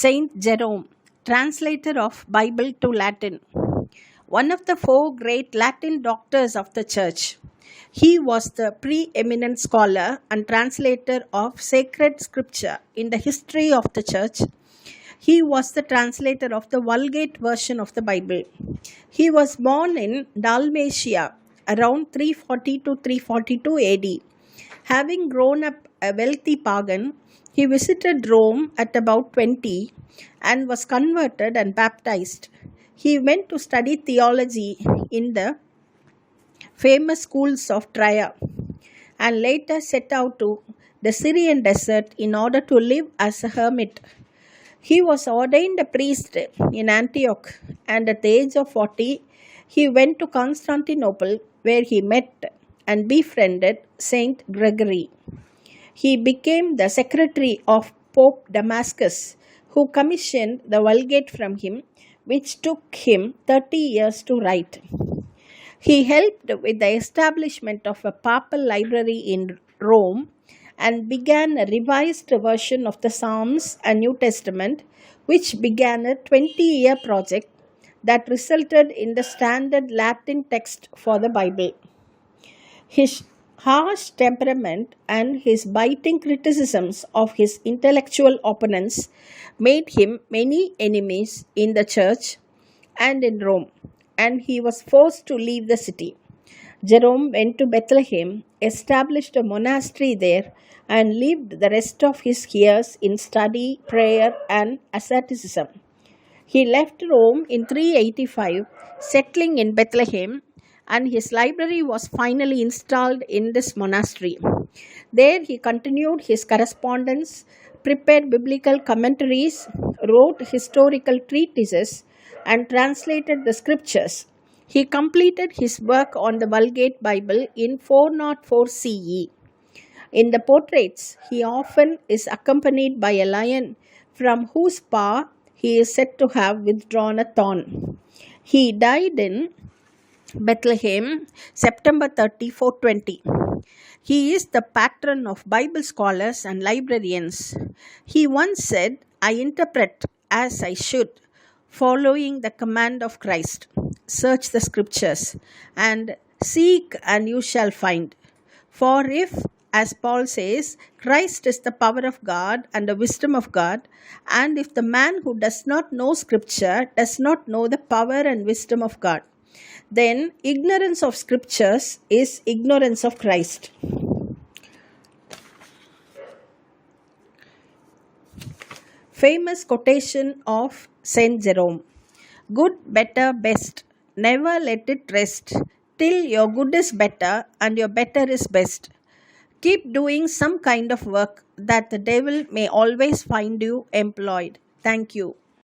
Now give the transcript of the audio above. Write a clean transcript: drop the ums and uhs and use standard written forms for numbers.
Saint Jerome, translator of Bible to Latin, one of the four great Latin doctors of the Church. He was the preeminent scholar and translator of sacred scripture in the history of the Church. He was the translator of the Vulgate version of the Bible. He was born in Dalmatia around 340 to 342 AD. Having grown up a wealthy pagan, he visited Rome at about 20 and was converted and baptized. He went to study theology in the famous schools of Tyre and later set out to the Syrian desert in order to live as a hermit. He was ordained a priest in Antioch, and at the age of 40, he went to Constantinople, where he met and befriended Saint Gregory. He became the secretary of Pope Damascus, who commissioned the Vulgate from him, which took him 30 years to write. He helped with the establishment of a papal library in Rome and began a revised version of the Psalms and New Testament, which began a 20-year project that resulted in the standard Latin text for the Bible. His harsh temperament and his biting criticisms of his intellectual opponents made him many enemies in the church and in Rome, and he was forced to leave the city. Jerome went to Bethlehem, established a monastery there, and lived the rest of his years in study, prayer, and asceticism. He left Rome in 385, settling in Bethlehem, and his library was finally installed in this monastery. There he continued his correspondence, prepared biblical commentaries, wrote historical treatises, and translated the scriptures. He completed his work on the Vulgate Bible in 404 CE. In the portraits, he often is accompanied by a lion from whose paw he is said to have withdrawn a thorn. He died in Bethlehem, September 30, 420. He is the patron of Bible scholars and librarians. He once said, "I interpret as I should, following the command of Christ. Search the scriptures and seek and you shall find. For if, as Paul says, Christ is the power of God and the wisdom of God, and if the man who does not know scripture does not know the power and wisdom of God, then ignorance of scriptures is ignorance of Christ." Famous quotation of Saint Jerome: "Good, better, best. Never let it rest till your good is better and your better is best. Keep doing some kind of work that the devil may always find you employed." Thank you.